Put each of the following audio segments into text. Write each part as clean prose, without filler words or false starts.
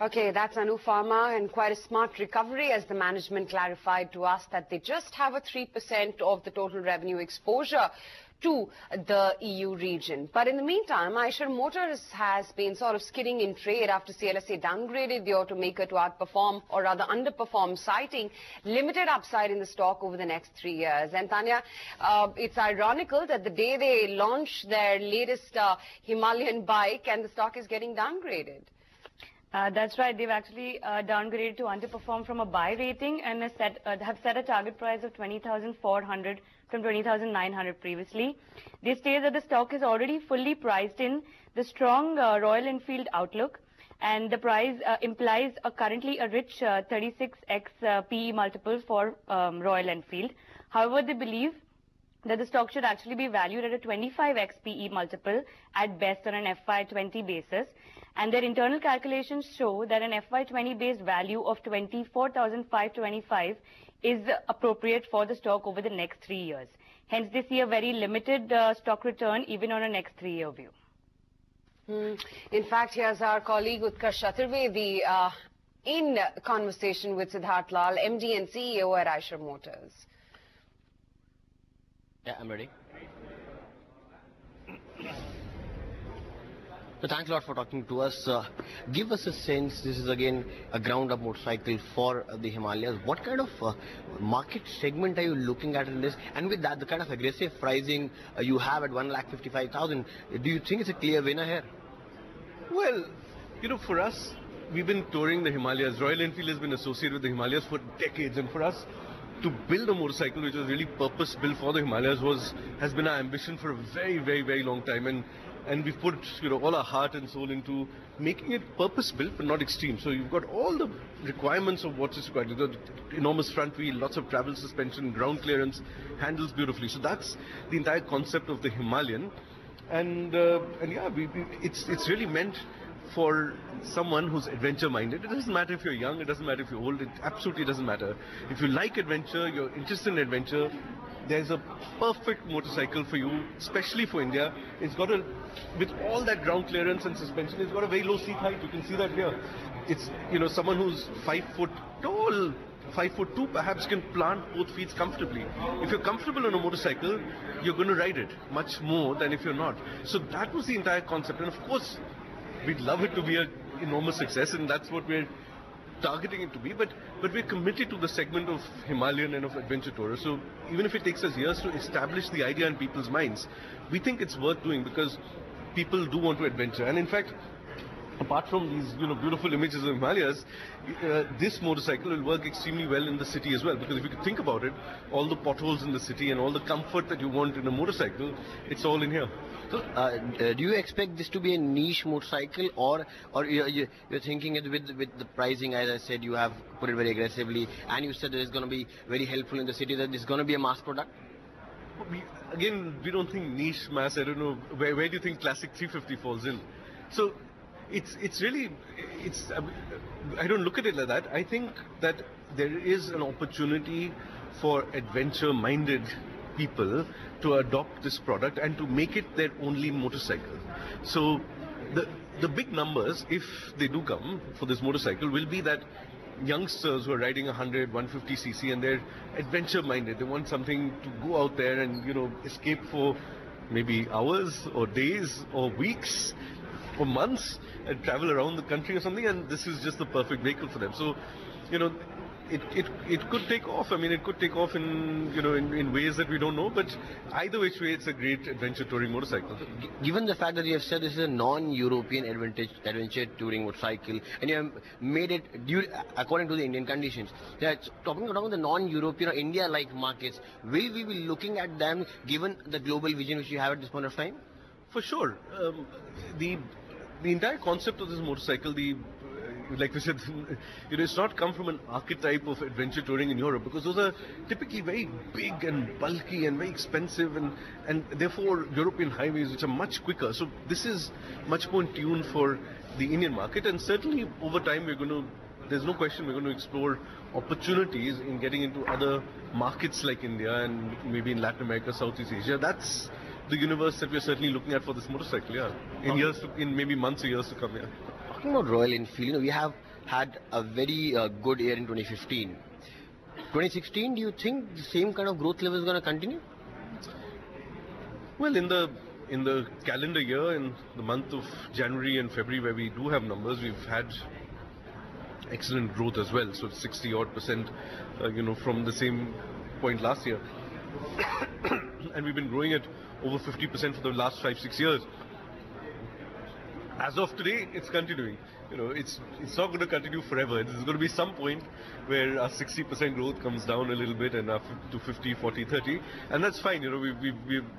Okay, that's Anu Pharma, and quite a smart recovery as the management clarified to us that they just have a 3% of the total revenue exposure to the EU region. But in the meantime, Eicher Motors has been sort of skidding in trade after CLSA downgraded the automaker to outperform or rather underperform, citing limited upside in the stock over the next 3 years. And Tanya, it's ironical that the day they launch their latest Himalayan bike and the stock is getting downgraded. That's right. They've actually downgraded to underperform from a buy rating and have set a target price of 20,400 from 20,900 previously. They state that the stock is already fully priced in the strong Royal Enfield outlook, and the price implies currently a rich 36x PE multiple for Royal Enfield. However, they believe that the stock should actually be valued at a 25x PE multiple at best on an FY20 basis. And their internal calculations show that an FY20 based value of 24,525 is appropriate for the stock over the next 3 years. Hence, they see a very limited stock return even on a next 3-year view. In fact, here's our colleague Utkarsh Chaturvedi in conversation with Siddharth Lal, MD and CEO at Eicher Motors. Yeah, I'm ready. So thanks a lot for talking to us. Give us a sense, this is again a ground-up motorcycle for the Himalayas. What kind of market segment are you looking at in this? And with that, the kind of aggressive pricing you have at 1,55,000, do you think it's a clear winner here? Well, you know, for us, we've been touring the Himalayas. Royal Enfield has been associated with the Himalayas for decades, and for us to build a motorcycle which was really purpose-built for the Himalayas has been our ambition for a very, very, very long time. And we've put, you know, all our heart and soul into making it purpose-built but not extreme. So you've got all the requirements of what is required. You've got enormous front wheel, lots of travel suspension, ground clearance, handles beautifully. So that's the entire concept of the Himalayan. And yeah, it's really meant for someone who's adventure-minded. It doesn't matter if you're young, it doesn't matter if you're old, it absolutely doesn't matter. If you like adventure, you're interested in adventure, there's a perfect motorcycle for you, especially for India. It's got with all that ground clearance and suspension, it's got a very low seat height. You can see that here. It's, you know, someone who's 5 foot tall, 5'2" perhaps can plant both feet comfortably. If you're comfortable on a motorcycle, you're going to ride it much more than if you're not. So that was the entire concept. And of course, we'd love it to be an enormous success, and that's what we're targeting it to be, but we're committed to the segment of Himalayan and of adventure tourers. So even if it takes us years to establish the idea in people's minds, we think it's worth doing because people do want to adventure. And in fact, apart from these, you know, beautiful images of Himalayas, this motorcycle will work extremely well in the city as well, because if you think about it, all the potholes in the city and all the comfort that you want in a motorcycle, it's all in here. So, do you expect this to be a niche motorcycle, or you're thinking it with the pricing? As I said, you have put it very aggressively, and you said that it's going to be very helpful in the city, that it's going to be a mass product? We don't think niche mass. I don't know, where do you think Classic 350 falls in? So it's really, I don't look at it like that. I think that there is an opportunity for adventure-minded people to adopt this product and to make it their only motorcycle. So the big numbers, if they do come for this motorcycle, will be that youngsters who are riding 100, 150cc and they're adventure-minded. They want something to go out there and, you know, escape for maybe hours or days or weeks or months and travel around the country or something, and this is just the perfect vehicle for them. So, you know, it could take off. I mean, it could take off in, you know, in ways that we don't know, but either which way, it's a great adventure touring motorcycle. Given the fact that you have said this is a non-European adventure touring motorcycle, and you have made it according to the Indian conditions, talking about the non-European or India-like markets, will we be looking at them given the global vision which you have at this point of time? For sure. The entire concept of this motorcycle, like we said, you know, it's not come from an archetype of adventure touring in Europe, because those are typically very big and bulky and very expensive, and therefore European highways which are much quicker. So this is much more in tune for the Indian market, and certainly over time there's no question we're going to explore opportunities in getting into other markets like India and maybe in Latin America, Southeast Asia. That's the universe that we're certainly looking at for this motorcycle, yeah. In maybe months or years to come, yeah. Talking about Royal Enfield, you know, we have had a very good year in 2015. 2016, do you think the same kind of growth level is going to continue? Well, in the calendar year, in the month of January and February, where we do have numbers, we've had excellent growth as well. So 60-odd%, from the same point last year, and we've been growing at over 50% for the last 5-6 years. As of today, it's continuing. It's not going to continue forever. There's going to be some point where our 60% growth comes down a little bit and up to 50, 40, 30, and that's fine. We've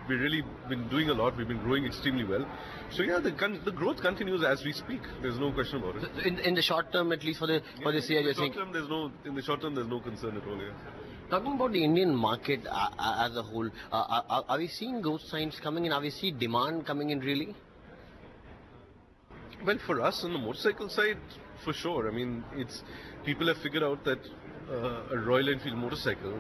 really been doing a lot. We've been growing extremely well. So yeah, the growth continues as we speak. There's no question about it. In the short term, at least for this year, you're saying. In the short term, there's no concern at all. Yeah. Talking about the Indian market as a whole, are we seeing growth signs coming in? Are we seeing demand coming in really? Well, for us on the motorcycle side, for sure. I mean, people have figured out that a Royal Enfield motorcycle,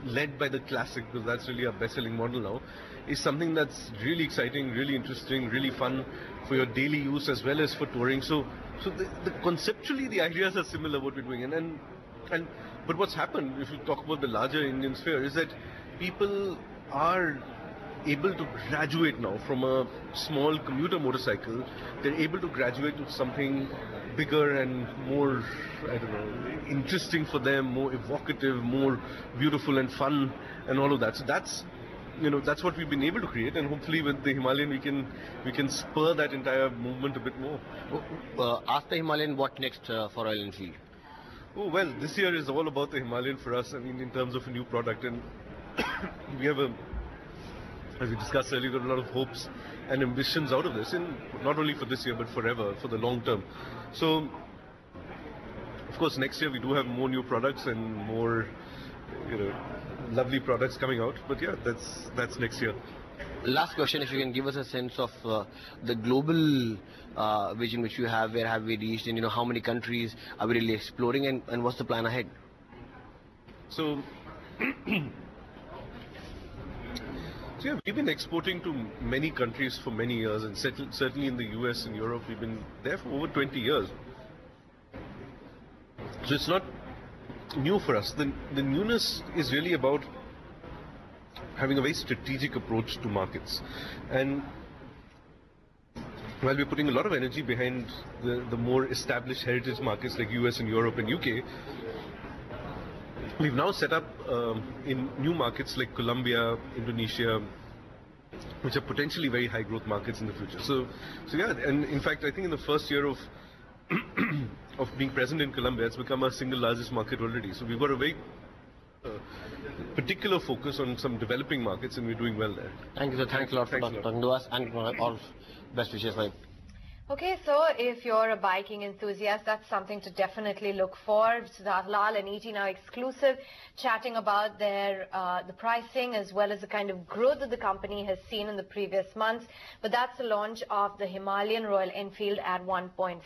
led by the Classic, because that's really our best-selling model now, is something that's really exciting, really interesting, really fun for your daily use as well as for touring. So conceptually, the ideas are similar what we're doing, but what's happened, if you talk about the larger Indian sphere, is that people are able to graduate now from a small commuter motorcycle. They're able to graduate to something bigger and more, interesting for them, more evocative, more beautiful and fun, and all of that. So that's what we've been able to create, and hopefully with the Himalayan we can spur that entire movement a bit more. After Himalayan, what next for Royal Enfield? Oh well, this year is all about the Himalayan for us. I mean, in terms of a new product, and we have as we discussed earlier, got a lot of hopes and ambitions out of this, and not only for this year but forever, for the long term. So, of course, next year we do have more new products and more, lovely products coming out. But yeah, that's next year. Last question, if you can give us a sense of the global vision which you have, where have we reached, and how many countries are we really exploring, and what's the plan ahead? So yeah, we've been exporting to many countries for many years, and certainly in the US and Europe, we've been there for over 20 years. So it's not new for us. The newness is really about having a very strategic approach to markets. And while we're putting a lot of energy behind the more established heritage markets like US and Europe and UK, we've now set up in new markets like Colombia, Indonesia, which are potentially very high growth markets in the future. So yeah, and in fact, I think in the first year of of being present in Colombia, it's become our single largest market already. So we've got a very particular focus on some developing markets, and we're doing well there. Thank you, sir. Thanks a lot for talking to us, and all best wishes for you. Okay, so if you're a biking enthusiast, that's something to definitely look for. Siddharth Lal and ET Now exclusive, chatting about their the pricing as well as the kind of growth that the company has seen in the previous months. But that's the launch of the Himalayan Royal Enfield at 1.5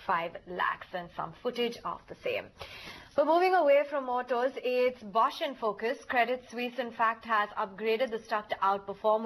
lakhs and some footage of the same. But moving away from motors, it's Bosch in focus. Credit Suisse, in fact, has upgraded the stock to outperform.